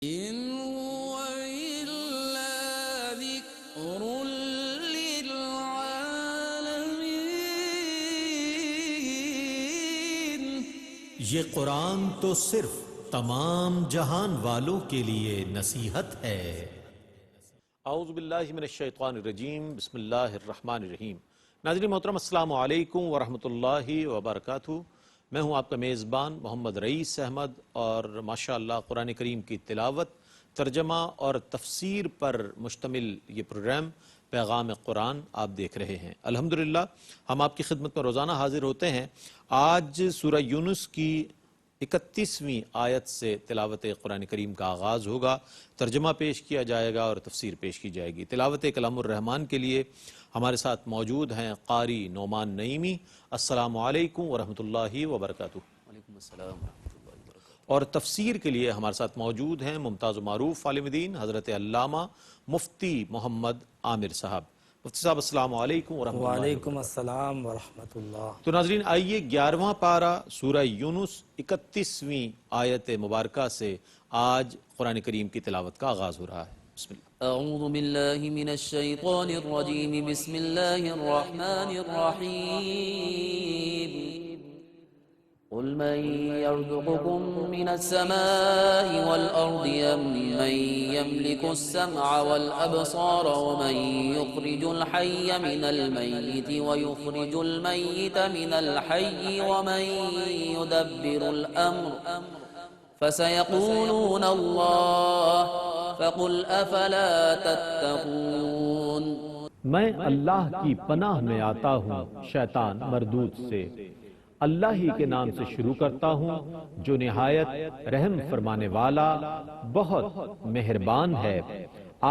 إن هو إلا ذكر للعالمين. یہ قرآن تو صرف تمام جہان والوں کے لیے نصیحت ہے۔ اعوذ باللہ من الشیطان الرجیم، بسم اللہ الرحمن الرحیم۔ ناظرین محترم، السلام علیکم ورحمۃ اللہ وبرکاتہ۔ میں ہوں آپ کا میزبان محمد رئیس احمد، اور ماشاءاللہ قرآن کریم کی تلاوت، ترجمہ اور تفسیر پر مشتمل یہ پروگرام پیغام قرآن آپ دیکھ رہے ہیں۔ الحمدللہ ہم آپ کی خدمت میں روزانہ حاضر ہوتے ہیں۔ آج سورہ یونس کی 31ویں آیت سے تلاوت قرآن کریم کا آغاز ہوگا، ترجمہ پیش کیا جائے گا اور تفسیر پیش کی جائے گی۔ تلاوت کلام الرحمن کے لیے ہمارے ساتھ موجود ہیں قاری نعمان نعیمی۔ السلام علیکم ورحمۃ اللہ وبرکاتہ۔ وعلیکم السلام ورحمۃ اللہ وبرکاتہ۔ اور تفسیر کے لیے ہمارے ساتھ موجود ہیں ممتاز و معروف عالم دین حضرت علامہ مفتی محمد عامر صاحب۔ مفتی صاحب السلام علیکم ورحمۃ اللہ۔ وعلیکم السلام ورحمۃ اللہ۔ تو ناظرین آئیے 11واں پارہ سورہ یونس 31ویں آیت مبارکہ سے آج قرآن کریم کی تلاوت کا آغاز ہو رہا ہے۔ بسم اللہ۔ اعوذ باللہ من الشیطان الرجیم، بسم اللہ الرحمن الرحیم۔ قل من يرزقكم من السماء والأرض أم من يملك السمع والأبصار ومن يخرج الحي من الميت ويخرج الميت من الحي ومن يدبر الأمر فسيقولون الله فقل أفلا تتقون۔ میں اللہ کی پناہ میں آتا ہوں شیطان مردود سے۔ اللہ ہی کے نام سے شروع کرتا ہوں جو نہایت رحم فرمانے والا بہت مہربان ہے۔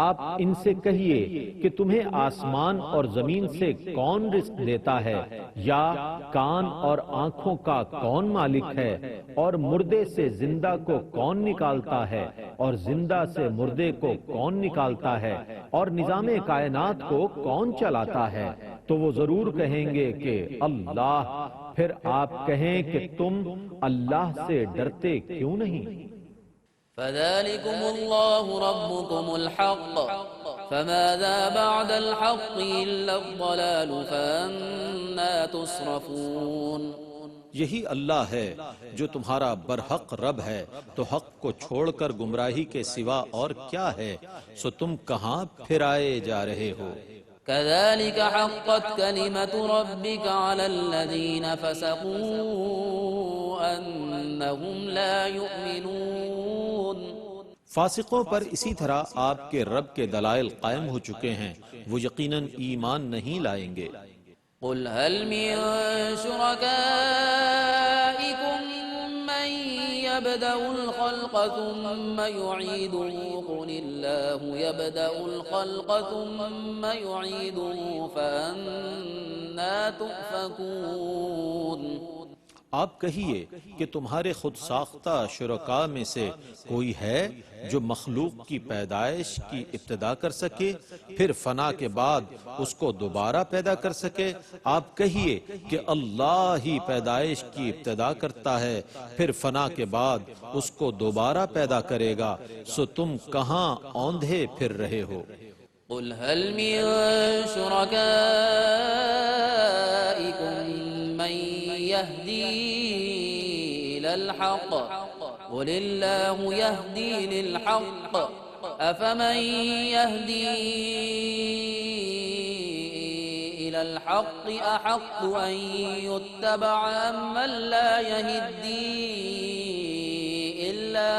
آپ ان سے کہیے کہ تمہیں آسمان اور زمین سے کون رزق دیتا ہے، یا کان اور آنکھوں کا کون مالک ہے، اور مردے سے زندہ کو کون نکالتا ہے، اور زندہ سے مردے کو کون نکالتا ہے، اور نظام کائنات کو کون چلاتا ہے؟ تو وہ ضرور کہیں گے کہ اللہ۔ پھر آپ کہیں کہ تم اللہ سے ڈرتے کیوں نہیں؟ فذلكم الله ربكم الحق فماذا بعد الحق إلا الضلال فأنا تصرفون۔ یہی اللہ ہے جو تمہارا برحق رب ہے، تو حق کو چھوڑ کر گمراہی کے سوا اور کیا ہے؟ سو تم کہاں پھرائے جا رہے ہو؟ كذلك حقت كلمة ربك على الذين فسقوا أنهم لا يؤمنون۔ فاسقوں پر اسی طرح آپ کے رب کے دلائل قائم ہو چکے ہیں، وہ یقیناً ایمان نہیں لائیں گے۔ قل هل من شركائكم من يبدأ الخلق ثم يعيده قل الله يبدأ الخلق ثم يعيده فأنا تؤفكون۔ آپ کہیے کہ تمہارے خود ساختہ شرکاء میں سے کوئی ہے جو مخلوق کی پیدائش کی ابتدا کر سکے، پھر فنا کے بعد اس کو دوبارہ پیدا کر سکے؟ آپ کہیے کہ اللہ ہی پیدائش کی ابتدا کرتا ہے، پھر فنا کے بعد اس کو دوبارہ پیدا کرے گا، سو تم کہاں اوندھے پھر رہے ہو؟ قل هل من شركائكم من يهدي إلى الحق قل الله يهدي للحق أفمن يهدي إلى الحق أحق أن يتبع أم من لا يهدي إلا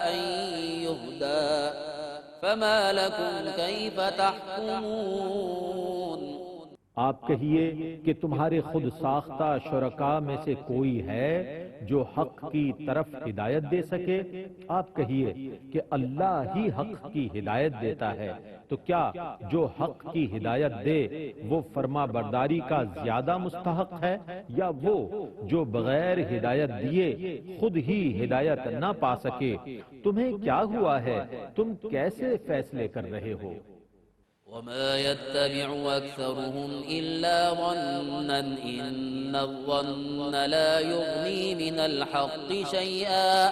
أن يهدى فما لكم كيف تحكمون۔ آپ کہیے کہ تمہارے خود ساختہ شرکاء میں سے کوئی ہے جو حق کی طرف ہدایت دے سکے؟ آپ کہیے کہ اللہ ہی حق کی ہدایت دیتا ہے، تو کیا جو حق کی ہدایت دے وہ فرما برداری کا زیادہ مستحق ہے، یا وہ جو بغیر ہدایت دیے خود ہی ہدایت نہ پا سکے؟ تمہیں کیا ہوا ہے؟ تم کیسے فیصلے کر رہے ہو؟ وما يتبع أكثرهم إلا ظنا إن الظن لا يغني من الحق شيئا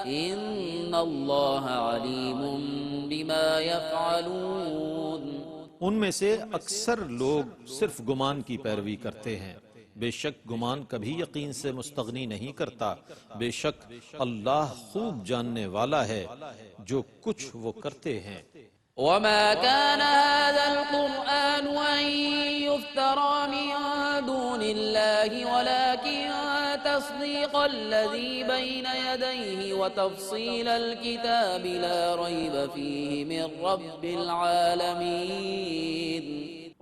إن الله عليم بما يفعلون. ان میں سے اکثر لوگ صرف گمان کی پیروی کرتے ہیں، بے شک گمان کبھی یقین سے مستغنی نہیں کرتا، بے شک اللہ خوب جاننے والا ہے جو کچھ وہ کرتے ہیں۔ وما كان هذا القرآن أن يفترى من دون الله ولكن تصديق الذي بين يديه وتفصيل الكتاب لا ريب فيه من رب العالمين.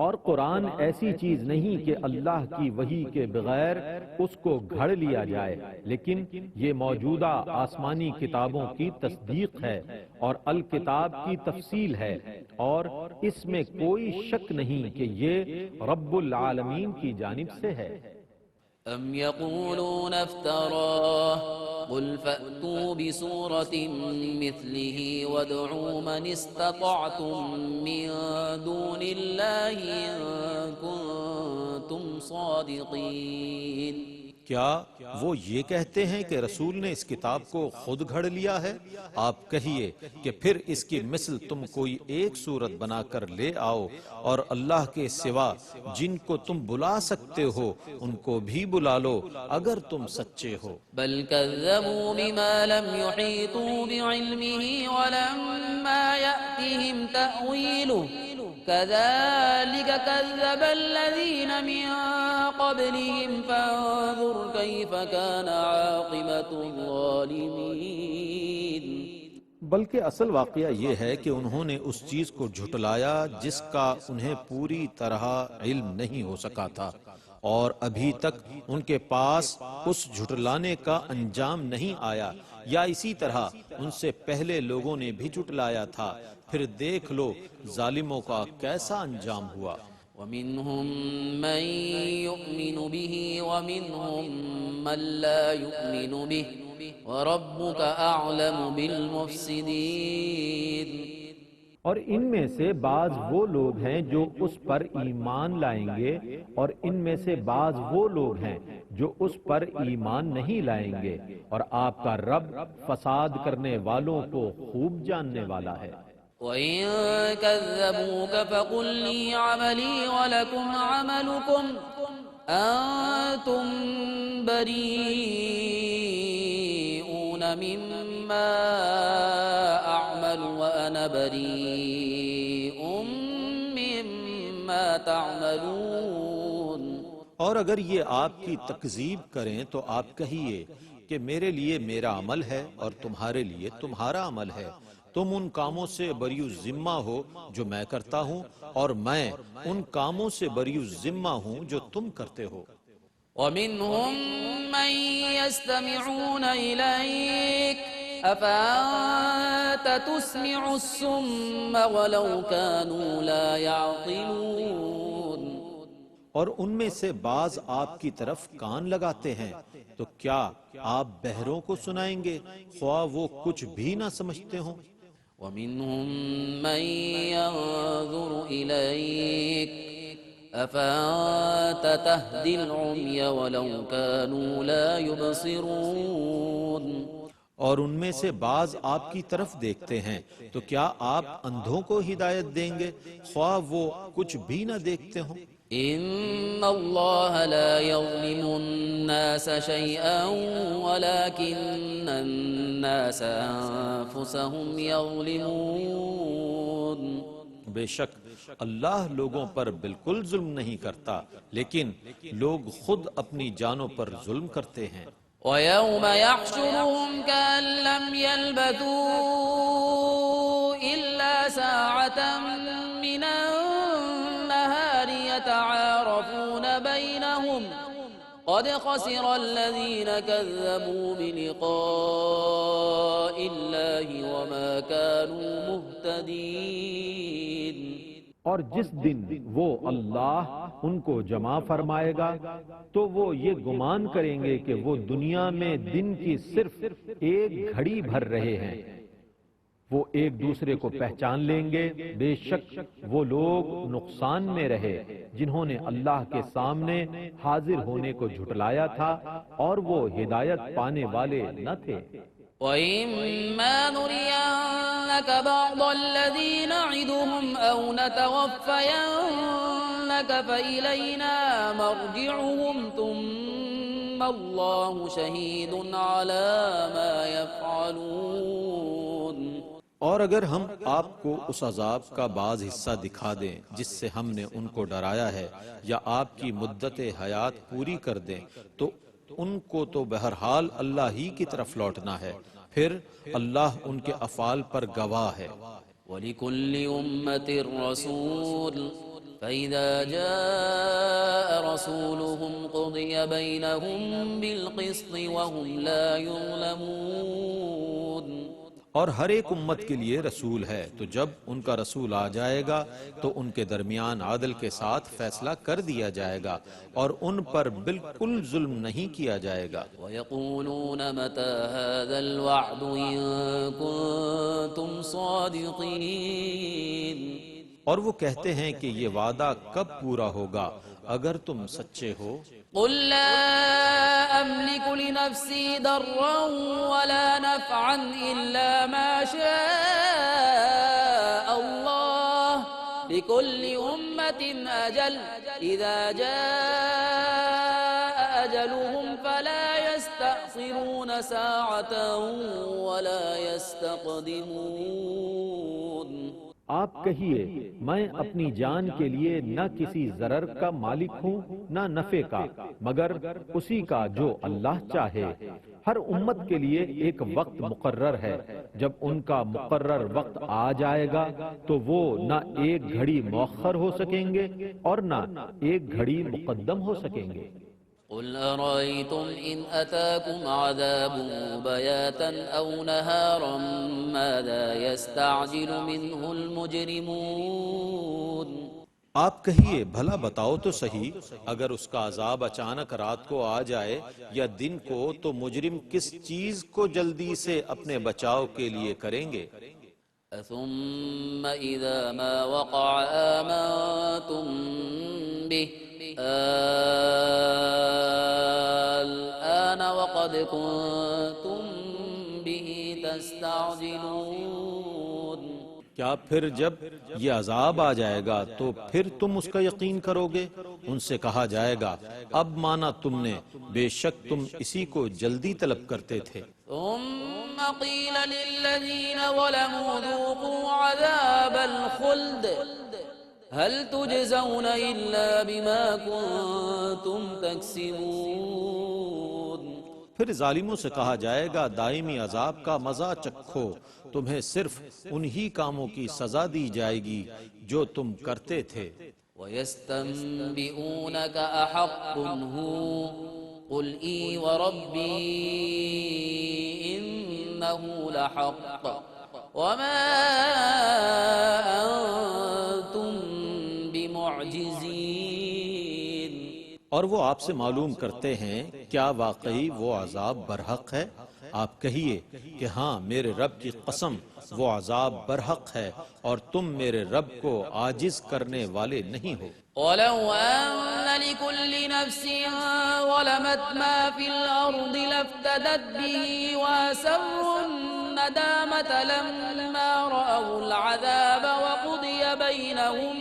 اور قرآن ایسی چیز نہیں کہ اللہ کی وحی کے بغیر اس کو گھڑ لیا جائے، لیکن یہ موجودہ آسمانی کتابوں کی تصدیق ہے اور الکتاب کی تفصیل ہے، اور اس میں کوئی شک نہیں کہ یہ رب العالمین کی جانب سے ہے۔ أم يقولون افتراه قل فأتوا بسورة مثله وادعوا من استطعتم من دون الله إن كنتم صادقين. کیا وہ یہ کہتے ہیں کہ رسول نے اس کتاب کو خود گھڑ لیا ہے؟ آپ کہیے کہ پھر اس کی مثل تم کوئی ایک صورت بنا کر لے آؤ، اور اللہ کے سوا جن کو تم بلا سکتے ہو ان کو بھی بلا لو اگر تم سچے ہو۔ بل كذبوا بما لم يحيطوا بعلمه ولما يأتهم تأويله كذلك كذب الذين من قبلهم فانظر كيف كان عاقبة الظالمين. بلکہ اصل واقعہ یہ ہے کہ انہوں نے اس چیز کو جھٹلایا جس کا انہیں پوری طرح علم نہیں ہو سکا تھا، اور ابھی تک ان کے پاس اس جھٹلانے کا انجام نہیں آیا، یا اسی طرح ان سے پہلے لوگوں نے بھی جھٹلایا تھا، پھر دیکھ لو ظالموں کا کیسا انجام ہوا۔ ومنهم من يؤمن به ومنهم من لا يؤمن به وربك أعلم بالمفسدين. اور ان میں سے بعض وہ لوگ ہیں جو اس پر ایمان لائیں گے، اور ان میں سے بعض وہ لوگ ہیں جو اس پر ایمان نہیں لائیں گے، اور آپ کا رب فساد کرنے والوں کو خوب جاننے والا ہے۔ وَإِن كَذَّبُوكَ فَقُلْ لِي عَمَلِي وَلَكُمْ عَمَلُكُمْ أَنْتُمْ بَرِيئُونَ مِمَّا أَعْمَلُ وَأَنَا بَرِيءٌ مِّمَّا تَعْمَلُونَ. اور اگر یہ آپ کی تکذیب کریں تو آپ کہیے کہ میرے لیے میرا عمل ہے اور تمہارے لیے تمہارا عمل ہے، تم ان کاموں سے بری ذمہ ہو جو میں کرتا ہوں، اور میں ان کاموں سے بری ذمہ ہوں جو تم کرتے ہو۔ وَمِنْهُمْ مَنْ يَسْتَمِعُونَ إِلَيْكَ أَفَأَنْتَ تُسْمِعُ الصُّمَّ وَلَوْ كَانُوا لَا يَعْقِلُونَ. اور ان میں سے بعض آپ کی طرف کان لگاتے ہیں، تو کیا آپ بہروں کو سنائیں گے خواہ وہ کچھ بھی نہ سمجھتے ہوں؟ وَمِنْهُمْ مَنْ يَنظُرُ إِلَيْكَ أَفَأَنْتَ تَهْدِي الْعُمْيَ وَلَوْ كَانُوا لَا يُبْصِرُونَ. اور ان میں سے بعض آپ کی طرف دیکھتے ہیں، تو کیا آپ اندھوں کو ہدایت دیں گے خواہ وہ کچھ بھی نہ دیکھتے ہوں؟ إِنَّ اللَّهَ لَا يَظْلِمُ النَّاسَ شَيْئًا وَلَكِنَّ النَّاسَ أَنفُسَهُمْ يَظْلِمُونَ. بے شک اللہ لوگوں پر بالکل ظلم نہیں کرتا، لیکن لوگ خود اپنی جانوں پر ظلم کرتے ہیں۔ وَيَوْمَ يَحْشُرُهُمْ كَأَن لَّمْ يَلْبَثُوا إِلَّا سَاعَةً مِّنَ النَّهَارِ يَتَعَارَفُونَ بَيْنَهُمْ قَدْ خَسِرَ الَّذِينَ كَذَّبُوا بِلِقَاءِ اللَّهِ وَمَا كَانُوا مُهْتَدِينَ. اور جس دن وہ اللہ ان کو جمع فرمائے گا تو وہ یہ گمان کریں گے کہ وہ دنیا میں دن کی صرف ایک گھڑی بھر رہے ہیں، وہ ایک دوسرے کو پہچان لیں گے۔ بے شک وہ لوگ نقصان میں رہے جنہوں نے اللہ کے سامنے حاضر ہونے کو جھٹلایا تھا، اور وہ ہدایت پانے والے نہ تھے۔ وَإِمَّا نُرِيَنَّكَ بَعْضَ الَّذِي نَعِدُهُمْ أَوْ نَتَوَفَّيَنَّكَ فَإِلَيْنَا مَرْجِعُهُمْ ثُمَّ اللَّهُ شَهِيدٌ عَلَى مَا يَفْعَلُونَ۔ اور اگر ہم آپ کو اس عذاب کا بعض حصہ دکھا دیں جس سے ہم نے ان کو ڈرایا ہے، یا آپ کی مدت حیات پوری کر دیں، تو ان کو تو بہرحال اللہ ہی کی طرف لوٹنا ہے، پھر اللہ ان کے افعال پر گواہ ہے۔ وَلِكُلِّ أُمَّةٍ رَسُولٌ فَإِذَا جَاءَ رَسُولُهُمْ قُضِيَ بَيْنَهُم بِالْقِسْطِ وَهُمْ لَا يُظْلَمُونَ۔ اور ہر ایک امت کے لیے رسول ہے، تو جب ان کا رسول آ جائے گا تو ان کے درمیان عادل کے ساتھ فیصلہ کر دیا جائے گا اور ان پر بالکل ظلم نہیں کیا جائے گا۔ وَيَقُولُونَ مَتَى هَذَا الْوَعْدُ إِن كُنتُمْ صَادِقِينَ۔ اور وہ کہتے ہیں کہ یہ وعدہ کب پورا ہوگا اگر تم سچے ہو۔ قُل لَّا أَمْلِكُ لِنَفْسِي ضَرًّا وَلَا نَفْعًا إِلَّا مَا شَاءَ اللَّهُ لِكُلِّ أُمَّةٍ أَجَلٌ إِذَا جَاءَ أَجَلُهُمْ فَلَا يَسْتَأْخِرُونَ سَاعَةً وَلَا يَسْتَقْدِمُونَ۔ آپ کہیے میں اپنی جان کے لیے نہ کسی ضرر کا مالک ہوں نہ نفع کا، مگر اسی کا جو اللہ چاہے۔ ہر امت کے لیے ایک وقت مقرر ہے، جب ان کا مقرر وقت آ جائے گا تو وہ نہ ایک گھڑی مؤخر ہو سکیں گے اور نہ ایک گھڑی مقدم ہو سکیں گے۔ قُلْ أَرَأَيْتُمْ إِنْ أَتَاكُمْ عَذَابُهُ بَيَاتًا أَوْ نَهَارًا مَاذَا يَسْتَعْجِلُ مِنْهُ الْمُجْرِمُونَ۔ آپ کہیے بھلا بتاؤ تو صحیح، اگر اس کا عذاب اچانک رات کو آ جائے یا دن کو، تو مجرم کس چیز کو جلدی سے اپنے بچاؤ کے لیے کریں گے؟ ثُمَّ إِذَا مَا وَقَعَ آمَنتُم بِهِ الآن وقد كنتم به تستعجلون۔ کیا پھر جب یہ عذاب آ جائے گا تو پھر تم اس کا یقین کرو گے؟ ان سے کہا جائے گا اب مانا تم نے، بے شک تم اسی کو جلدی طلب کرتے تھے۔ ثم قيل للذين ظلموا ذوقوا عذاب الخلد هل تجزون إلا بما كنتم تكسبون۔ پھر ظالموں سے کہا جائے گا دائمی عذاب کا مزہ چکھو، تمہیں صرف انہی کاموں کی سزا دی جائے گی جو تم کرتے تھے۔ وَيَسْتَنبِئُونَكَ أَحَقٌّ هُوَ قُلْ إِي وَرَبِّي إِنَّهُ لَحَقٌّ وَمَا أَنتُم بِمُعْجِزِينَ۔ اور وہ آپ سے معلوم کرتے ہیں کیا واقعی وہ عذاب برحق ہے؟ آپ کہیے کہ ہاں میرے رب کی قسم وہ عذاب برحق ہے اور تم میرے رب کو عاجز کرنے والے نہیں ہو۔ وَلَوْ أَنَّ لِكُلِّ نَفْسٍ ظَلَمَتْ مَا فِي الْأَرْضِ لَافْتَدَتْ بِهِ وَأَسَرُّوا النَّدَامَةَ لَمَّا رَأَوُا الْعَذَابَ وَقُضِيَ بَيْنَهُم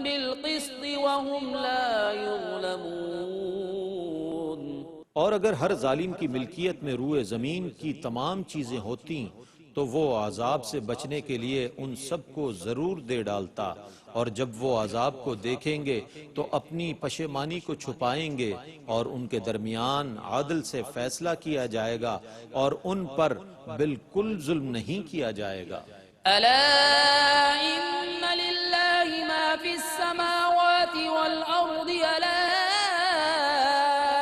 بِالْقِسْطِ وَهُمْ لَا يُظْلَمُونَ۔ اور اگر ہر ظالم کی ملکیت میں روئے زمین کی تمام چیزیں ہوتیں تو وہ عذاب سے بچنے کے لیے ان سب کو ضرور دے ڈالتا، اور جب وہ عذاب کو دیکھیں گے تو اپنی پشیمانی کو چھپائیں گے اور ان کے درمیان عدل سے فیصلہ کیا جائے گا اور ان پر بالکل ظلم نہیں کیا جائے گا۔ أَلَا إِنَّ لِلَّهِ مَا فِي السَّمَاوَاتِ وَالْأَرْضِ أَلَا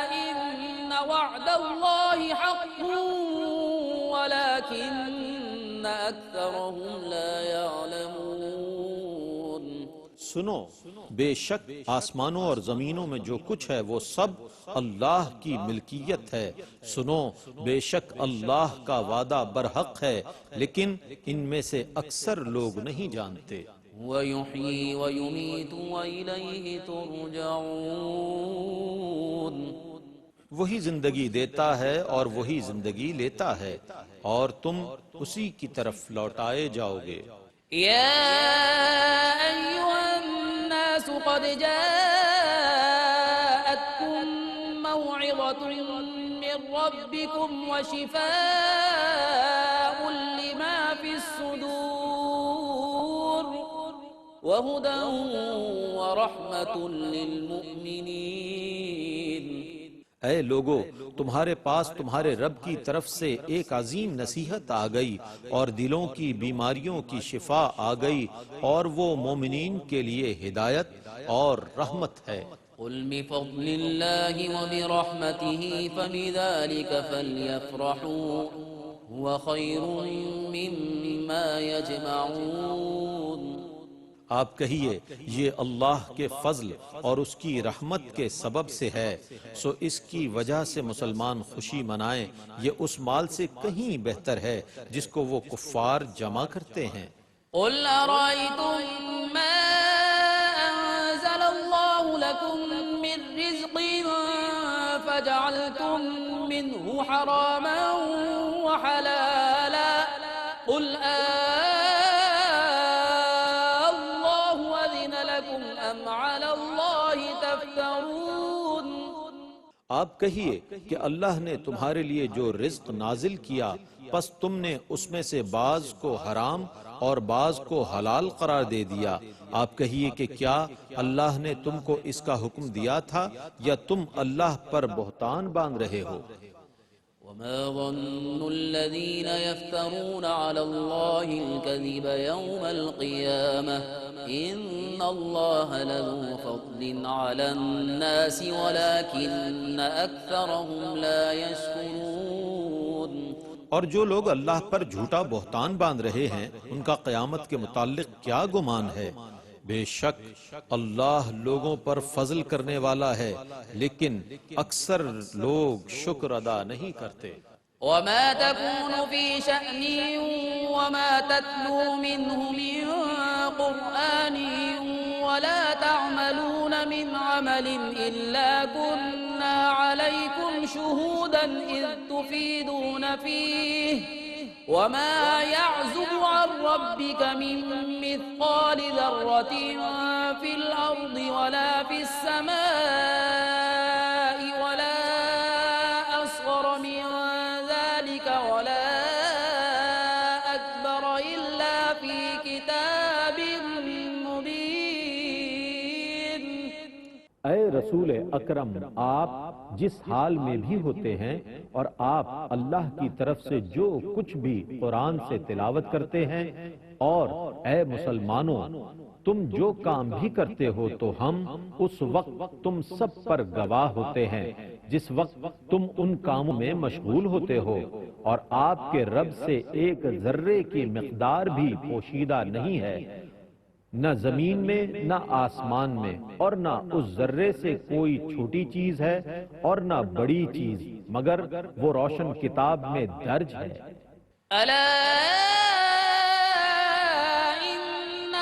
إِنَّ وَعْدَ اللَّهِ حَقٌّ وَلَكِنَّ أَكْثَرَهُمْ لَا يَعْلَمُونَ۔ سنو، بے شک آسمانوں اور زمینوں میں جو کچھ ہے وہ سب اللہ کی ملکیت ہے۔ سنو، بے شک اللہ کا وعدہ برحق ہے، لیکن ان میں سے اکثر لوگ نہیں جانتے۔ وَيُحْيِي وَيُمِيتُ وَإِلَيْهِ تُرْجَعُونَ۔ وہی زندگی دیتا ہے اور وہی زندگی لیتا ہے، اور تم اسی کی طرف لوٹائے جاؤ گے۔ يا أيها الناس قد جاءتكم موعظة من ربكم وشفاء لما في الصدور وهدى ورحمة للمؤمنين۔ اے لوگو، تمہارے پاس تمہارے رب کی طرف سے ایک عظیم نصیحت آ گئی اور دلوں کی بیماریوں کی شفا آ گئی، اور وہ مومنین کے لیے ہدایت اور رحمت ہے۔ قل بفضل الله وبرحمته فبذلك فليفرحوا هو خير مما يجمعون۔ آپ کہیے یہ اللہ کے فضل اور اس کی رحمت کے سبب سے ہے، سو اس کی وجہ سے مسلمان خوشی منائیں، یہ اس مال سے کہیں بہتر ہے جس کو وہ کفار جمع کرتے ہیں۔ قل أرأيتم ما أنزل الله لكم من رزق فجعلتم منه حراما وحلالا قل الله أذن لكم أم على الله تفترون۔ آپ کہیے کہ اللہ نے تمہارے لیے جو رزق نازل کیا، پس تم نے اس میں سے بعض کو حرام اور بعض کو حلال قرار دے دیا۔ آپ کہیے کہ کیا اللہ نے تم کو اس کا حکم دیا تھا، یا تم اللہ پر بہتان باندھ رہے ہو؟ وما ظن الذين يفترون على الله الكذب يوم القيامة إن الله لذو فضل على الناس ولكن أكثرهم لا يشكرون۔ اور جو لوگ اللہ پر جھوٹا بہتان باندھ رہے ہیں، ان کا قیامت کے متعلق کیا گمان ہے؟ بے شک اللہ لوگوں پر فضل کرنے والا ہے، لیکن اکثر لوگ شکر ادا نہیں کرتے۔ وما تكون في شأن وما تتلو منه من قرآن ولا تعملون من عمل إلا كنا عليكم شهودا إذ تفيدون فيه وما يعزب عن ربك من مثقال ذرة في الأرض ولا في السماء ولا أصغر من ذلك ولا أكبر إلا في كتاب مبين۔ اے رسول اکرم، آپ جس حال میں بھی ہوتے ہیں اور آپ اللہ کی طرف سے جو کچھ بھی قرآن سے تلاوت کرتے ہیں، اور اے مسلمانوں، تم جو کام بھی کرتے ہو تو ہم اس وقت تم سب پر گواہ ہوتے ہیں جس وقت تم ان کاموں میں مشغول ہوتے ہو، اور آپ کے رب سے ایک ذرے کی مقدار بھی پوشیدہ نہیں ہے، نہ زمین میں نہ آسمان میں، اور نہ اس ذرے سے کوئی چھوٹی چیز ہے اور نہ بڑی چیز، مگر وہ روشن کتاب میں درج ہے۔ ألا إن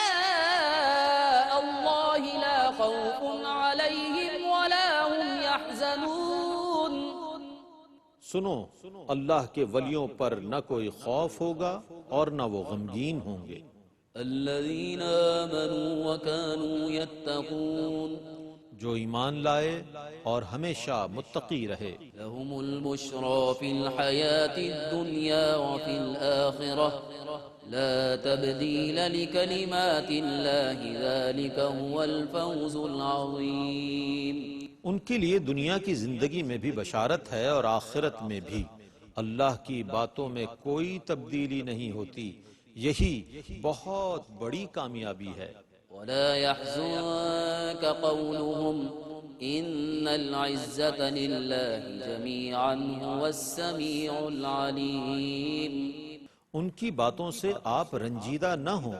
أولياء الله لا خوف عليهم ولا هم يحزنون۔ سنو، اللہ کے ولیوں پر نہ کوئی خوف ہوگا اور نہ وہ غمگین ہوں گے۔ الذين آمنوا وكانوا يتقون جو ایمان لائے اور ہمیشہ متقی رہے۔ لهم البشرى في الحياة الدنيا وفي الآخرة لا تبديل لكلمات الله ذلك هو الفوز العظيم۔ ان کے لیے دنیا کی زندگی میں بھی بشارت ہے اور آخرت میں بھی۔ اللہ کی باتوں میں کوئی تبدیلی نہیں ہوتی، یہی بہت بڑی کامیابی ہے۔ ولا يحزنك قولهم إن العزة لله جميعا هو السميع العليم۔ ان کی باتوں سے آپ رنجیدہ نہ ہوں،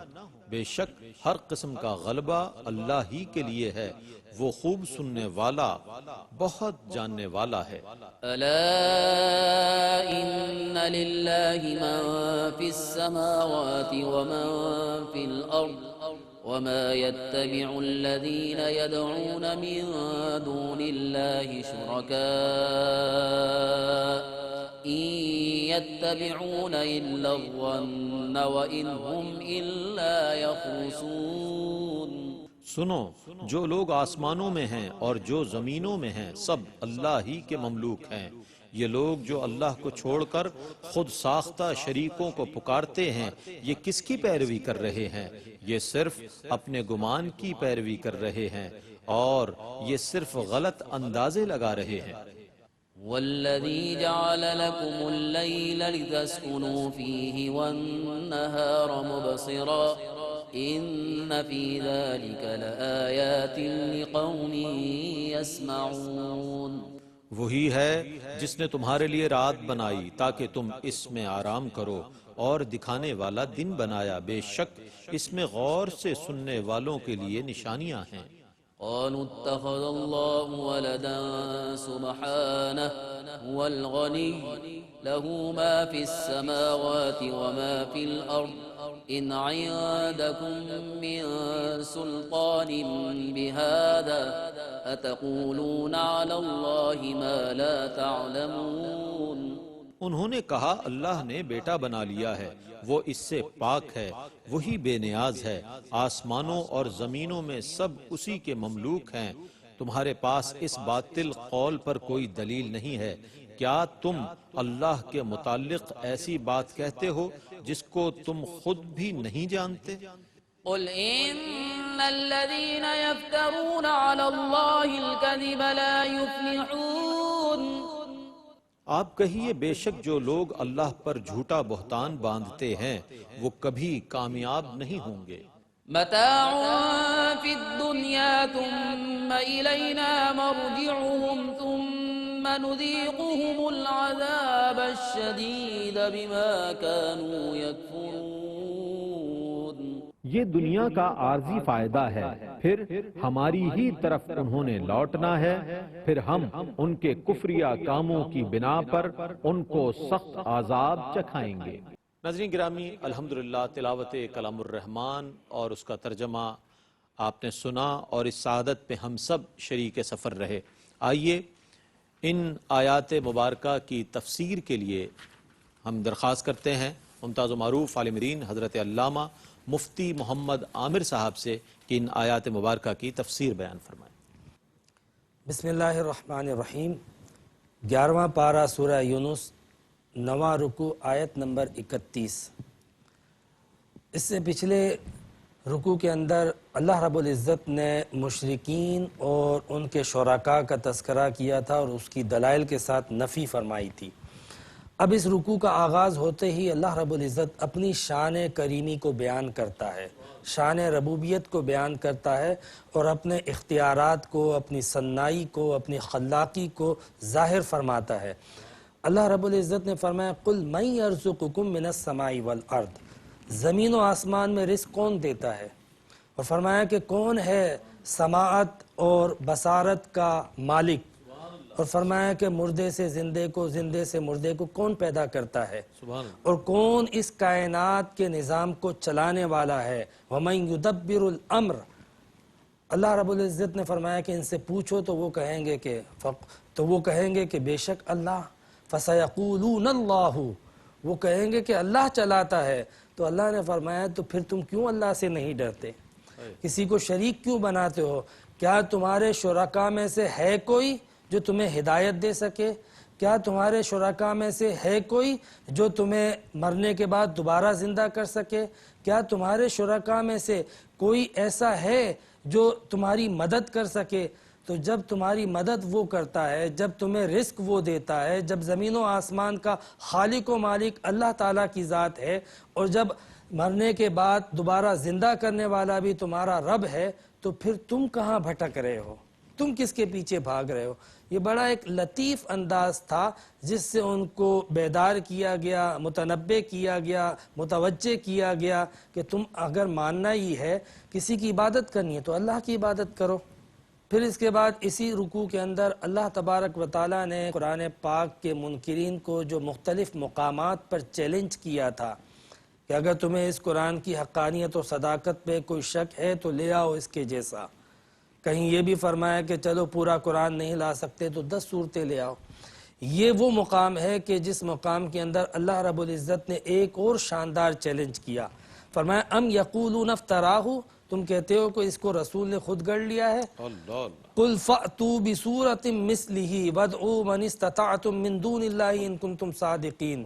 بے شک ہر قسم کا غلبہ اللہ ہی کے لیے ہے، وہ خوب سننے والا، بہت جاننے والا ہے۔ ألا إن لله من في السماوات ومن في الأرض وما يتبع الذين يدعون من دون الله شركاء إن يتبعون إلا الظن وإن هم إلا يخرصون۔ سنو، جو لوگ آسمانوں میں ہیں اور جو زمینوں میں ہیں سب اللہ ہی کے مملوک ہیں۔ یہ لوگ جو اللہ کو چھوڑ کر خود ساختہ شریکوں کو پکارتے ہیں، یہ کس کی پیروی کر رہے ہیں؟ یہ صرف اپنے گمان کی پیروی کر رہے ہیں اور یہ صرف غلط اندازے لگا رہے ہیں۔ والذي جعل لكم الليل لتسكنوا فيه والنهار مبصرا إن في ذلك لآيات لقوم يسمعون۔ وہی ہے جس نے تمہارے لیے رات بنائی تاکہ تم اس میں آرام کرو، اور دکھانے والا دن بنایا، بے شک اس میں غور سے سننے والوں کے لیے نشانیاں ہیں۔ قالوا اتخذ الله ولدا سبحانه هو الغني له ما في السماوات وما في الأرض إن عندكم من سلطان بهذا أتقولون على الله ما لا تعلمون۔ انہوں نے کہا اللہ نے بیٹا بنا لیا ہے، وہ اس سے پاک ہے، وہی بے نیاز ہے، آسمانوں اور زمینوں میں سب اسی کے مملوک ہیں، تمہارے پاس اس باطل قول پر کوئی دلیل نہیں ہے، کیا تم اللہ کے متعلق ایسی بات کہتے ہو جس کو تم خود بھی نہیں جانتے؟ قل إن الذين يفترون على الله الكذب لا يفلحون۔ آپ کہیے بے شک جو لوگ اللہ پر جھوٹا بہتان باندھتے ہیں وہ کبھی کامیاب نہیں ہوں گے۔ متاع في الدنيا ثم إلينا مرجعهم ثم نذيقهم العذاب الشديد بما كانوا يكفرون۔ یہ دنیا کا عارضی فائدہ ہے، پھر ہماری ہی طرف انہوں نے لوٹنا ہے، پھر ہم ان کے کفریہ کاموں کی بنا پر ان کو سخت عذاب چکھائیں گے۔ ناظرین گرامی، الحمدللہ تلاوت کلام الرحمن اور اس کا ترجمہ آپ نے سنا اور اس سعادت پہ ہم سب شریک سفر رہے۔ آئیے ان آیات مبارکہ کی تفسیر کے لیے ہم درخواست کرتے ہیں ممتاز و معروف عالم دین حضرت علامہ مفتی محمد عامر صاحب سے کہ ان آیات مبارکہ کی تفسیر بیان فرمائیں۔ بسم اللہ الرحمن الرحیم۔ 11واں پارہ سورہ یونس، 9واں رکوع، آیت نمبر 31۔ اس سے پچھلے رکوع کے اندر اللہ رب العزت نے مشرکین اور ان کے شرکاء کا تذکرہ کیا تھا اور اس کی دلائل کے ساتھ نفی فرمائی تھی۔ اب اس رکوع کا آغاز ہوتے ہی اللہ رب العزت اپنی شان کریمی کو بیان کرتا ہے، شان ربوبیت کو بیان کرتا ہے اور اپنے اختیارات کو، اپنی صنائی کو، اپنی خلاقی کو ظاہر فرماتا ہے۔ اللہ رب العزت نے فرمایا قُلْ مَنْ يَرْزُقُكُم مِّنَ السَّمَاءِ وَالْأَرْضِ، زمین و آسمان میں رزق کون دیتا ہے؟ اور فرمایا کہ کون ہے سماعت اور بصارت کا مالک، اور فرمایا کہ مردے سے زندے کو، زندے سے مردے کو کون پیدا کرتا ہے، اور کون اس کائنات کے نظام کو چلانے والا ہے۔ وَمَنْ يُدَبِّرُ الْأَمْرَ، اللہ رب العزت نے فرمایا کہ ان سے پوچھو تو وہ کہیں گے کہ بے شک اللہ، فَسَيَقُولُونَ اللَّهُ، وہ کہیں گے کہ اللہ چلاتا ہے۔ تو اللہ نے فرمایا تو پھر تم کیوں اللہ سے نہیں ڈرتے؟ کسی کو شریک کیوں بناتے ہو؟ کیا تمہارے شرکاء میں سے ہے کوئی جو تمہیں ہدایت دے سکے؟ کیا تمہارے شرکاء میں سے ہے کوئی جو تمہیں مرنے کے بعد دوبارہ زندہ کر سکے؟ کیا تمہارے شرکاء میں سے کوئی ایسا ہے جو تمہاری مدد کر سکے؟ تو جب تمہاری مدد وہ کرتا ہے، جب تمہیں رزق وہ دیتا ہے، جب زمین و آسمان کا خالق و مالک اللہ تعالیٰ کی ذات ہے، اور جب مرنے کے بعد دوبارہ زندہ کرنے والا بھی تمہارا رب ہے، تو پھر تم کہاں بھٹک رہے ہو؟ تم کس کے پیچھے بھاگ رہے ہو؟ یہ بڑا ایک لطیف انداز تھا جس سے ان کو بیدار کیا گیا، متنبہ کیا گیا، متوجہ کیا گیا کہ تم اگر ماننا ہی ہے، کسی کی عبادت کرنی ہے تو اللہ کی عبادت کرو۔ پھر اس کے بعد اسی رکوع کے اندر اللہ تبارک و تعالیٰ نے قرآن پاک کے منکرین کو جو مختلف مقامات پر چیلنج کیا تھا کہ اگر تمہیں اس قرآن کی حقانیت اور صداقت پہ کوئی شک ہے تو لے آؤ اس کے جیسا۔ کہیں یہ بھی فرمایا کہ چلو پورا قرآن نہیں لا سکتے تو 10 صورتیں لے آؤ۔ یہ وہ مقام ہے کہ جس مقام کے اندر اللہ رب العزت نے ایک اور شاندار چیلنج کیا۔ فرمایا ام یقولون افتراہ، تم کہتے ہو کہ اس کو رسول نے خود گڑھ لیا ہے۔ قل فأتوا بسورۃ مثلہ وادعوا من استطعتم من دون اللہ ان کنتم صادقین،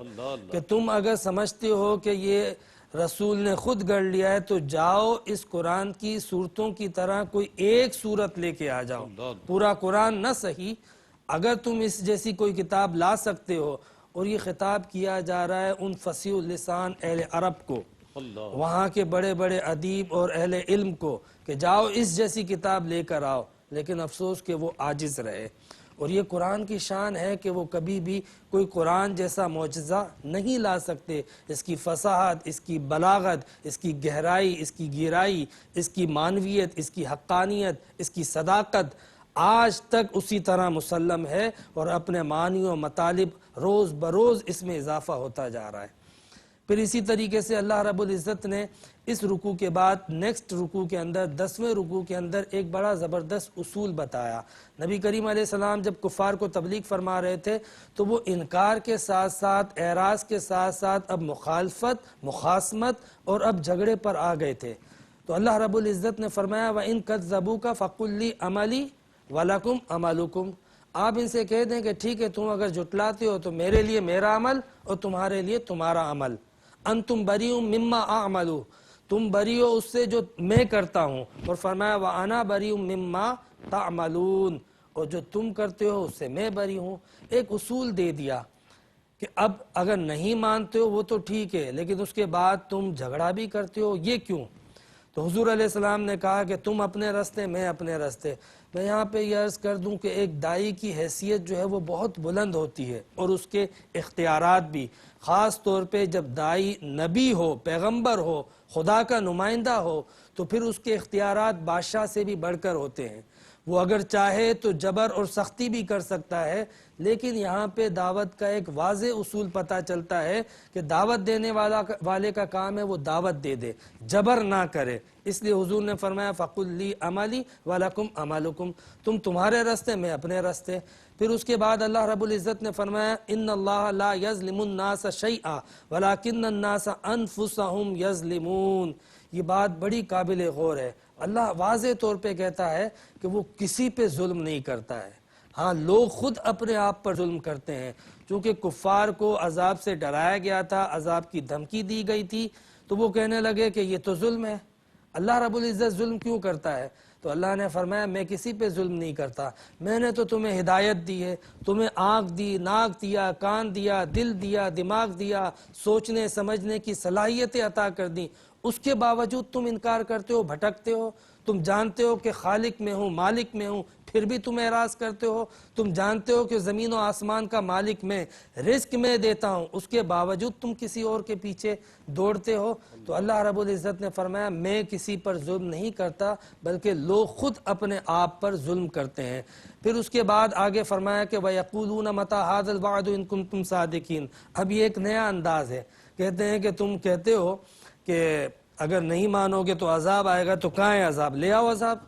کہ تم اگر سمجھتے ہو کہ یہ رسول نے خود گڑھ لیا ہے تو جاؤ اس قرآن کی صورتوں کی طرح کوئی ایک صورت لے کے آ جاؤ، پورا قرآن نہ صحیح، اگر تم اس جیسی کوئی کتاب لا سکتے ہو۔ اور یہ خطاب کیا جا رہا ہے ان فصیح اللسان اہل عرب کو، وہاں کے بڑے بڑے ادیب اور اہل علم کو، کہ جاؤ اس جیسی کتاب لے کر آؤ، لیکن افسوس کہ وہ عاجز رہے۔ اور یہ قرآن کی شان ہے کہ وہ کبھی بھی کوئی قرآن جیسا معجزہ نہیں لا سکتے۔ اس کی فصاحت، اس کی بلاغت، اس کی گہرائی، اس کی گہرائی، اس کی معنویت، اس کی حقانیت، اس کی صداقت آج تک اسی طرح مسلم ہے، اور اپنے معنی و مطالب روز بروز اس میں اضافہ ہوتا جا رہا ہے۔ پھر اسی طریقے سے اللہ رب العزت نے اس رکوع کے بعد نیکسٹ رکوع کے اندر 10ویں رکوع کے اندر ایک بڑا زبردست اصول بتایا۔ نبی کریم علیہ السلام جب کفار کو تبلیغ فرما رہے تھے تو وہ انکار کے ساتھ ساتھ، اعراض کے ساتھ ساتھ اب مخالفت، مخاصمت اور اب جھگڑے پر آ گئے تھے۔ تو اللہ رب العزت نے فرمایا وَإِن كَذَّبُوكَ فَقُلْ لِي عَمَلِي وَلَكُمْ عَمَلُكُمْ، آپ ان سے کہہ دیں کہ ٹھیک ہے تم اگر جھٹلاتے ہو تو میرے لیے میرا عمل اور تمہارے لیے تمہارا عمل۔ انتم بریء مما اعمل، تم بری ہو اس سے جو میں کرتا ہوں، اور فرمایا وانا بریء مما تعملون، اور جو تم کرتے ہو اس سے میں بری ہوں۔ ایک اصول دے دیا کہ اب اگر نہیں مانتے ہو وہ تو ٹھیک ہے، لیکن اس کے بعد تم جھگڑا بھی کرتے ہو، یہ کیوں؟ تو حضور علیہ السلام نے کہا کہ تم اپنے راستے، میں اپنے راستے۔ میں یہاں پہ یہ عرض کر دوں کہ ایک دائی کی حیثیت جو ہے وہ بہت بلند ہوتی ہے، اور اس کے اختیارات بھی، خاص طور پہ جب دائی نبی ہو، پیغمبر ہو، خدا کا نمائندہ ہو، تو پھر اس کے اختیارات بادشاہ سے بھی بڑھ کر ہوتے ہیں۔ وہ اگر چاہے تو جبر اور سختی بھی کر سکتا ہے، لیکن یہاں پہ دعوت کا ایک واضح اصول پتہ چلتا ہے کہ دعوت دینے والے کا کام ہے وہ دعوت دے دے، جبر نہ کرے۔ اس لیے حضور نے فرمایا فَقُلْ لِي عَمَلِي وَلَكُمْ عَمَلُكُمْ، تم تمہارے راستے، میں اپنے راستے۔ پھر اس کے بعد اللہ رب العزت نے فرمایا ان اللہ لا یظلم الناس شیئا ولکن الناس انفسهم یظلمون۔ یہ بات بڑی قابل غور ہے۔ اللہ واضح طور پہ کہتا ہے کہ وہ کسی پہ ظلم نہیں کرتا ہے، ہاں لوگ خود اپنے آپ پر ظلم کرتے ہیں۔ چونکہ کفار کو عذاب سے ڈرایا گیا تھا، عذاب کی دھمکی دی گئی تھی، تو وہ کہنے لگے کہ یہ تو ظلم ہے، اللہ رب العزت ظلم کیوں کرتا ہے؟ تو اللہ نے فرمایا میں کسی پہ ظلم نہیں کرتا، میں نے تو تمہیں ہدایت دی ہے، تمہیں آنکھ دی، ناک دیا، کان دیا، دل دیا، دماغ دیا، سوچنے سمجھنے کی صلاحیتیں عطا کر دی، اس کے باوجود تم انکار کرتے ہو، بھٹکتے ہو۔ تم جانتے ہو کہ خالق میں ہوں، مالک میں ہوں، پھر بھی تم اعراض کرتے ہو۔ تم جانتے ہو کہ زمین و آسمان کا مالک میں، رزق میں دیتا ہوں، اس کے باوجود تم کسی اور کے پیچھے دوڑتے ہو۔ تو اللہ رب العزت نے فرمایا میں کسی پر ظلم نہیں کرتا، بلکہ لوگ خود اپنے آپ پر ظلم کرتے ہیں۔ پھر اس کے بعد آگے فرمایا کہ وَيَقُولُونَ مَتَىٰ هَٰذَا الْوَعْدُ إِن كُنتُمْ صَادِقِينَ۔ اب یہ ایک نیا انداز ہے، کہتے ہیں کہ تم کہتے ہو کہ اگر نہیں مانو گے تو عذاب آئے گا، تو کہاں ہے عذاب؟ لے آؤ عذاب۔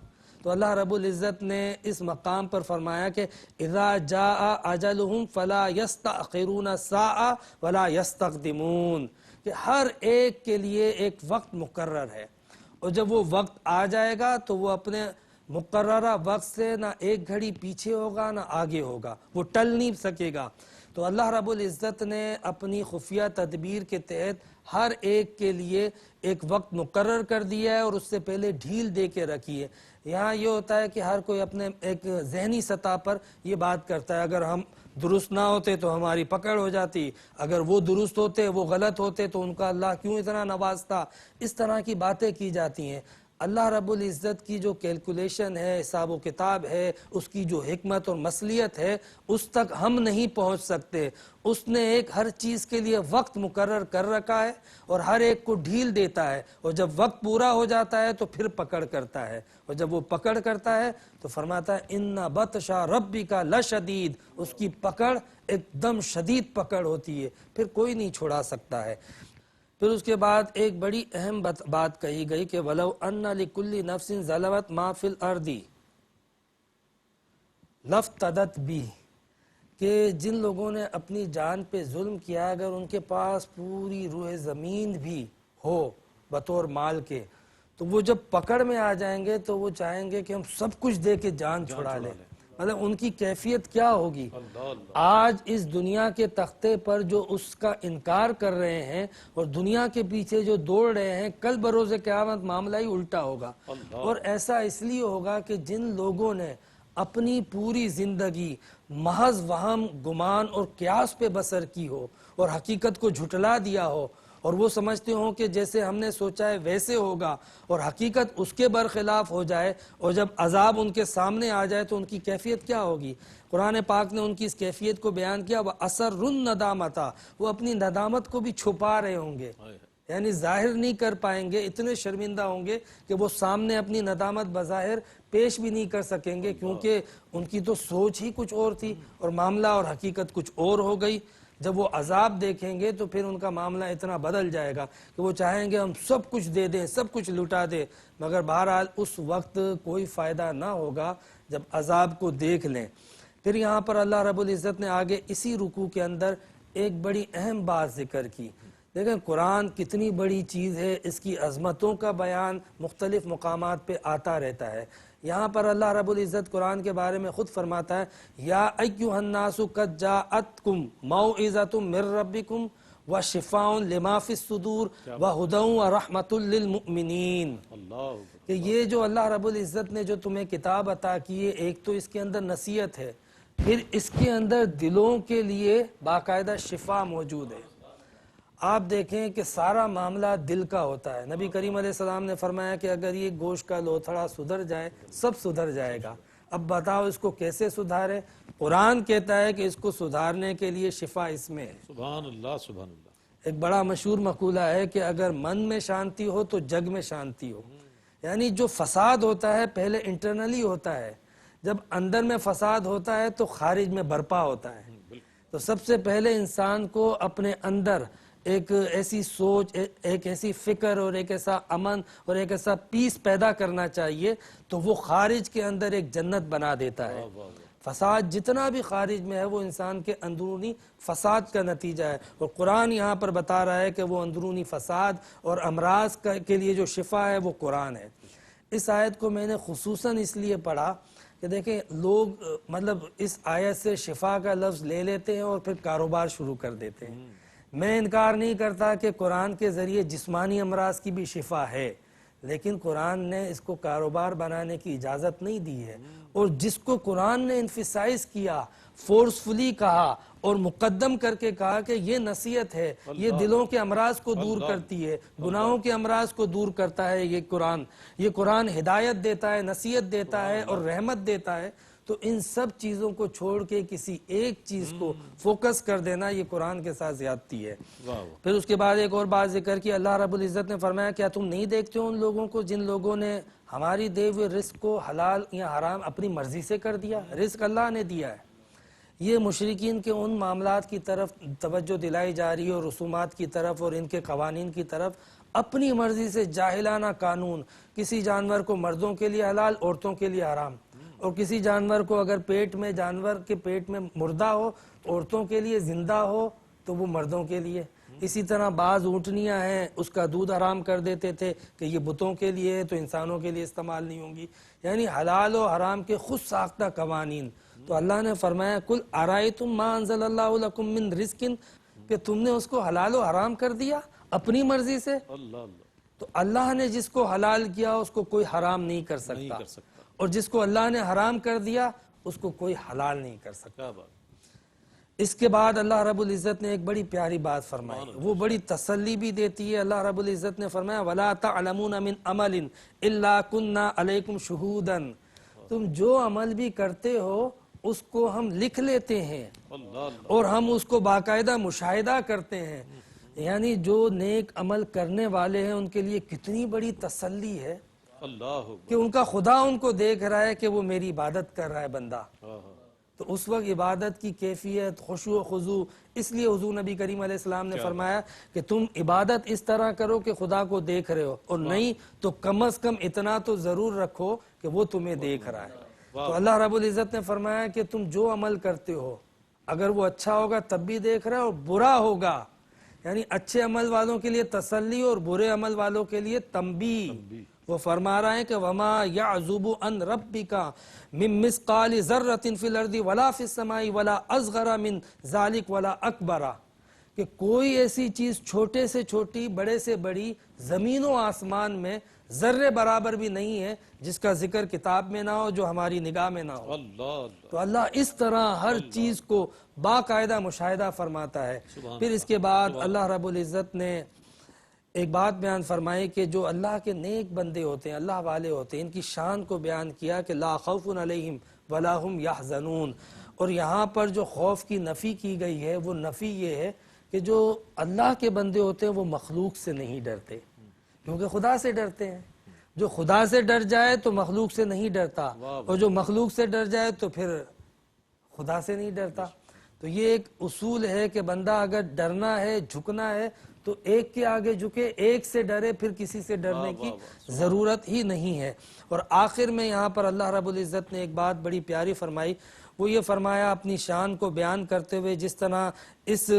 تو اللہ رب العزت نے اس مقام پر فرمایا کہ اذا جاء اجلهم فلا يستأخرون ساعة ولا يستقدمون، کہ ہر ایک کے لیے ایک وقت مقرر ہے، اور جب وہ وقت آ جائے گا تو وہ اپنے مقررہ وقت سے نہ ایک گھڑی پیچھے ہوگا نہ آگے ہوگا، وہ ٹل نہیں سکے گا۔ تو اللہ رب العزت نے اپنی خفیہ تدبیر کے تحت ہر ایک کے لیے ایک وقت مقرر کر دیا ہے، اور اس سے پہلے ڈھیل دے کے رکھی ہے۔ یہاں یہ ہوتا ہے کہ ہر کوئی اپنے ایک ذہنی سطح پر یہ بات کرتا ہے، اگر ہم درست نہ ہوتے تو ہماری پکڑ ہو جاتی، اگر وہ درست ہوتے وہ غلط ہوتے تو ان کا اللہ کیوں اتنا نوازتا، اس طرح کی باتیں کی جاتی ہیں۔ اللہ رب العزت کی جو کیلکولیشن ہے، حساب و کتاب ہے، اس کی جو حکمت اور مصلیحت ہے، اس تک ہم نہیں پہنچ سکتے۔ اس نے ایک ہر چیز کے لیے وقت مقرر کر رکھا ہے، اور ہر ایک کو ڈھیل دیتا ہے، اور جب وقت پورا ہو جاتا ہے تو پھر پکڑ کرتا ہے، اور جب وہ پکڑ کرتا ہے تو فرماتا ہے ان بطش ربک لشدید، اس کی پکڑ ایک دم شدید پکڑ ہوتی ہے، پھر کوئی نہیں چھڑا سکتا ہے۔ پھر اس کے بعد ایک بڑی اہم بات کہی گئی کہ وَلَوْ أَنَّ لِكُلِّ نَفْسٍ ظَلَمَتْ مَا فِي الْأَرْضِ لَافْتَدَتْ بِهِ، کہ جن لوگوں نے اپنی جان پہ ظلم کیا اگر ان کے پاس پوری روح زمین بھی ہو بطور مال کے تو وہ جب پکڑ میں آ جائیں گے تو وہ چاہیں گے کہ ہم سب کچھ دے کے جان چھڑا لیں. مطلب ان کی کیفیت کیا ہوگی. آج اس دنیا کے تختے پر جو اس کا انکار کر رہے ہیں اور دنیا کے پیچھے جو دوڑ رہے ہیں، کل بروز قیامت معاملہ ہی الٹا ہوگا. اور ایسا اس لیے ہوگا کہ جن لوگوں نے اپنی پوری زندگی محض وہم، گمان اور قیاس پہ بسر کی ہو اور حقیقت کو جھٹلا دیا ہو اور وہ سمجھتے ہوں کہ جیسے ہم نے سوچا ہے ویسے ہوگا اور حقیقت اس کے برخلاف ہو جائے اور جب عذاب ان کے سامنے آ جائے تو ان کی کیفیت کیا ہوگی. قرآن پاک نے ان کی اس کیفیت کو بیان کیا، وَأَسَرُّ النَّدَامَةَ، وہ اپنی ندامت کو بھی چھپا رہے ہوں گے، یعنی ظاہر نہیں کر پائیں گے، اتنے شرمندہ ہوں گے کہ وہ سامنے اپنی ندامت بظاہر پیش بھی نہیں کر سکیں گے، کیونکہ ان کی تو سوچ ہی کچھ اور تھی اور معاملہ اور حقیقت کچھ اور ہو گئی. جب وہ عذاب دیکھیں گے تو پھر ان کا معاملہ اتنا بدل جائے گا کہ وہ چاہیں گے ہم سب کچھ دے دیں، سب کچھ لٹا دیں، مگر بہرحال اس وقت کوئی فائدہ نہ ہوگا جب عذاب کو دیکھ لیں. پھر یہاں پر اللہ رب العزت نے آگے اسی رکوع کے اندر ایک بڑی اہم بات ذکر کی. دیکھیں قرآن کتنی بڑی چیز ہے، اس کی عظمتوں کا بیان مختلف مقامات پہ آتا رہتا ہے. یہاں پر اللہ رب العزت قرآن کے بارے میں خود فرماتا ہے، یا ایھا الناس قد جاءتکم موعظۃ من ربکم وشفاء لما فی الصدور وہدی ورحمۃ للمؤمنین. کہ یہ جو اللہ رب العزت نے جو تمہیں کتاب عطا کی ہے، ایک تو اس کے اندر نصیحت ہے، پھر اس کے اندر دلوں کے لیے باقاعدہ شفا موجود ہے. آپ دیکھیں کہ سارا معاملہ دل کا ہوتا ہے. نبی کریم علیہ السلام نے فرمایا کہ اگر یہ گوشت کا لوتھڑا سدھر جائے سب سدھر جائے گا. اب بتاؤ اس کو کیسے سدھارے؟ قرآن کہتا ہے کہ اس کو سدھارنے کے لیے شفا اس میں ہے. سبحان اللہ سبحان اللہ. ایک بڑا مشہور مقولہ ہے کہ اگر من میں شانتی ہو تو جگ میں شانتی ہو. یعنی جو فساد ہوتا ہے پہلے انٹرنلی ہوتا ہے، جب اندر میں فساد ہوتا ہے تو خارج میں برپا ہوتا ہے. تو سب سے پہلے انسان کو اپنے اندر ایک ایسی سوچ، ایک ایسی فکر اور ایک ایسا امن اور ایک ایسا پیس پیدا کرنا چاہیے تو وہ خارج کے اندر ایک جنت بنا دیتا ہے. فساد جتنا بھی خارج میں ہے وہ انسان کے اندرونی فساد کا نتیجہ ہے، اور قرآن یہاں پر بتا رہا ہے کہ وہ اندرونی فساد اور امراض کے لیے جو شفا ہے وہ قرآن ہے. اس آیت کو میں نے خصوصاً اس لیے پڑھا کہ دیکھیں لوگ مطلب اس آیت سے شفا کا لفظ لے لیتے ہیں اور پھر کاروبار شروع کر دیتے ہیں. میں انکار نہیں کرتا کہ قرآن کے ذریعے جسمانی امراض کی بھی شفا ہے، لیکن قرآن نے اس کو کاروبار بنانے کی اجازت نہیں دی ہے. اور جس کو قرآن نے انفسائز کیا، فورسفلی کہا اور مقدم کر کے کہا کہ یہ نصیحت ہے، یہ دلوں کے امراض کو دور کرتی ہے، گناہوں کے امراض کو دور کرتا ہے. یہ قرآن ہدایت دیتا ہے، نصیحت دیتا ہے اور رحمت دیتا ہے. تو ان سب چیزوں کو چھوڑ کے کسی ایک چیز کو فوکس کر دینا یہ قرآن کے ساتھ زیادتی ہے. پھر اس کے بعد ایک اور بات ذکر کی. اللہ رب العزت نے فرمایا کیا تم نہیں دیکھتے ہو ان لوگوں کو جن لوگوں نے ہماری دیے ہوئے رزق کو حلال یا حرام اپنی مرضی سے کر دیا؟ رزق اللہ نے دیا ہے. یہ مشرکین کے ان معاملات کی طرف توجہ دلائی جا رہی ہے اور رسومات کی طرف اور ان کے قوانین کی طرف. اپنی مرضی سے جاہلانہ قانون، کسی جانور کو مردوں کے لیے حلال، عورتوں کے لیے حرام، اور کسی جانور کو اگر جانور کے پیٹ میں مردہ ہو تو عورتوں کے لیے، زندہ ہو تو وہ مردوں کے لیے. اسی طرح بعض اونٹنیاں ہیں اس کا دودھ حرام کر دیتے تھے کہ یہ بتوں کے لیے ہے تو انسانوں کے لیے استعمال نہیں ہوں گی. یعنی حلال و حرام کے خود ساختہ قوانین. تو اللہ نے فرمایا کل ارائیتم ما انزل اللہ لکم من رزق، کہ تم نے اس کو حلال و حرام کر دیا اپنی مرضی سے. تو اللہ نے جس کو حلال کیا اس کو کوئی حرام نہیں کر سکتا، اور جس کو اللہ نے حرام کر دیا اس کو کوئی حلال نہیں کر سکتا. اس کے بعد اللہ رب العزت نے ایک بڑی پیاری بات فرمائی، وہ بڑی تسلی بھی دیتی ہے. اللہ رب العزت نے فرمایا وَلَا تَعْلَمُونَ مِنْ عَمَلٍ إِلَّا كُنَّا عَلَيْكُمْ شُهُودًا، تم جو عمل بھی کرتے ہو اس کو ہم لکھ لیتے ہیں اور ہم اس کو باقاعدہ مشاہدہ کرتے ہیں. یعنی جو نیک عمل کرنے والے ہیں ان کے لیے کتنی بڑی تسلی ہے کہ ان کا خدا ان کو دیکھ رہا ہے کہ وہ میری عبادت کر رہا ہے بندہ. تو اس وقت عبادت کی کیفیت، خشوع و خضوع، اس لیے حضور نبی کریم علیہ السلام نے فرمایا کہ تم عبادت اس طرح کرو کہ خدا کو دیکھ رہے ہو، اور نہیں تو کم از کم اتنا تو ضرور رکھو کہ وہ تمہیں دیکھ رہا ہے۔ تو اللہ رب العزت نے فرمایا کہ تم جو عمل کرتے ہو اگر وہ اچھا ہوگا تب بھی دیکھ رہا ہے، اور برا ہوگا یعنی اچھے عمل والوں کے لیے تسلی اور برے عمل والوں کے لیے تنبیہ۔ وہ فرما رہا ہے کہ وَمَا يَعْزُبُ عَنْ رَبِّكَ مِن مِثْقَالِ ذَرَّةٍ فِي الْأَرْضِ وَلَا فِي السَّمَاءِ وَلَا أَصْغَرَ مِن ذَلِكَ وَلَا أَكْبَرَ، کہ کوئی ایسی چیز چھوٹے سے چھوٹی، بڑے سے بڑی، زمین و آسمان میں ذرے برابر بھی نہیں ہے جس کا ذکر کتاب میں نہ ہو، جو ہماری نگاہ میں نہ ہو۔ اللہ تو اللہ اس طرح ہر چیز کو باقاعدہ مشاہدہ فرماتا ہے۔ پھر اس کے بعد اللہ رب العزت نے ایک بات بیان فرمائی کہ جو اللہ کے نیک بندے ہوتے ہیں، اللہ والے ہوتے ہیں، ان کی شان کو بیان کیا کہ لا خوف علیہم ولا ہم یحزنون۔ اور یہاں پر جو خوف کی نفی کی گئی ہے وہ نفی یہ ہے کہ جو اللہ کے بندے ہوتے ہیں وہ مخلوق سے نہیں ڈرتے، کیونکہ خدا سے ڈرتے ہیں۔ جو خدا سے ڈر جائے تو مخلوق سے نہیں ڈرتا، اور جو مخلوق سے ڈر جائے تو پھر خدا سے نہیں ڈرتا۔ تو یہ ایک اصول ہے کہ بندہ اگر ڈرنا ہے، جھکنا ہے، تو ایک کے آگے جھکے، ایک سے ڈرے، پھر کسی سے ڈرنے کی ضرورت ہی نہیں ہے۔ اور آخر میں یہاں پر اللہ رب العزت نے ایک بات بڑی پیاری فرمائی، وہ یہ فرمایا اپنی شان کو بیان کرتے ہوئے، جس طرح اس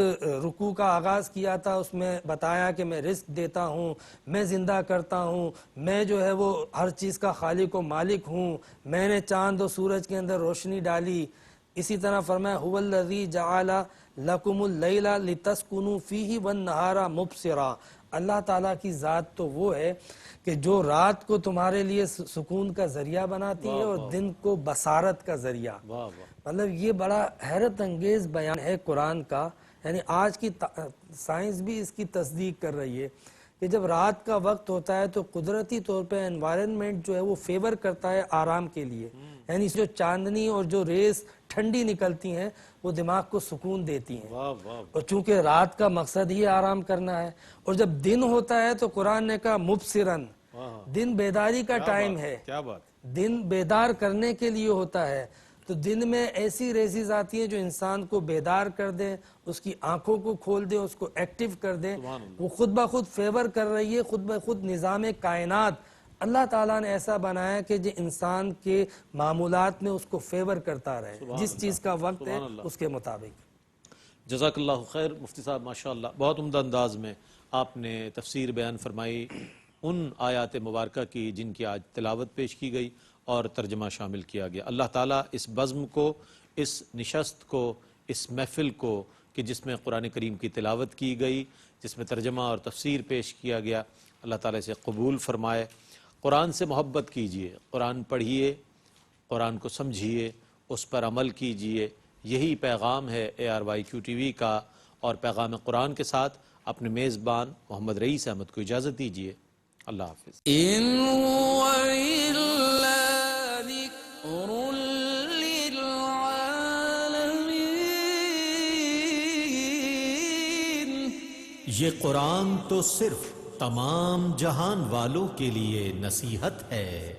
رکوع کا آغاز کیا تھا اس میں بتایا کہ میں رزق دیتا ہوں، میں زندہ کرتا ہوں، میں جو ہے وہ ہر چیز کا خالق و مالک ہوں، میں نے چاند و سورج کے اندر روشنی ڈالی۔ اسی طرح فرمایا هو الذی جعل لکم اللیل لتسکنوا فیہ والنہار مبصرا، اللہ تعالیٰ کی ذات تو وہ ہے کہ جو رات کو تمہارے لیے سکون کا ذریعہ بناتی ہے اور دن کو بصارت کا ذریعہ۔ مطلب یہ بڑا حیرت انگیز بیان ہے قرآن کا، یعنی آج کی سائنس بھی اس کی تصدیق کر رہی ہے کہ جب رات کا وقت ہوتا ہے تو قدرتی طور پہ انوائرنمنٹ جو ہے وہ فیور کرتا ہے آرام کے لیے، یعنی جو چاندنی اور جو ریز ٹھنڈی نکلتی ہیں وہ دماغ کو سکون دیتی ہیں، اور چونکہ رات کا مقصد ہی آرام کرنا ہے۔ اور جب دن ہوتا ہے تو قرآن نے کہا مبصرن، دن بیداری کا ٹائم ہے، دن بیدار کرنے کے لیے ہوتا ہے۔ تو دن میں ایسی ریزز آتی ہیں جو انسان کو بیدار کر دیں، اس کی آنکھوں کو کھول دیں، اس کو ایکٹیو کر دیں، وہ خود بخود فیور کر رہی ہے، خود بخود نظام کائنات اللہ تعالیٰ نے ایسا بنایا کہ جو انسان کے معمولات میں اس کو فیور کرتا رہے، جس چیز کا وقت ہے اس کے مطابق۔ جزاک اللہ خیر مفتی صاحب، ماشاءاللہ بہت عمدہ انداز میں آپ نے تفسیر بیان فرمائی ان آیات مبارکہ کی جن کی آج تلاوت پیش کی گئی اور ترجمہ شامل کیا گیا۔ اللہ تعالیٰ اس بزم کو، اس نشست کو، اس محفل کو کہ جس میں قرآن کریم کی تلاوت کی گئی، جس میں ترجمہ اور تفسیر پیش کیا گیا، اللہ تعالیٰ سے قبول فرمائے۔ قرآن سے محبت کیجئے، قرآن پڑھیے، قرآن کو سمجھیے، اس پر عمل کیجئے، یہی پیغام ہے ARYQ-TV کا۔ اور پیغام قرآن کے ساتھ اپنے میزبان محمد رئیس احمد کو اجازت دیجئے۔ اللہ حافظ۔ إن هو إلا ذكر للعالمين، یہ قرآن تو صرف تمام جہان والوں کے لیے نصیحت ہے۔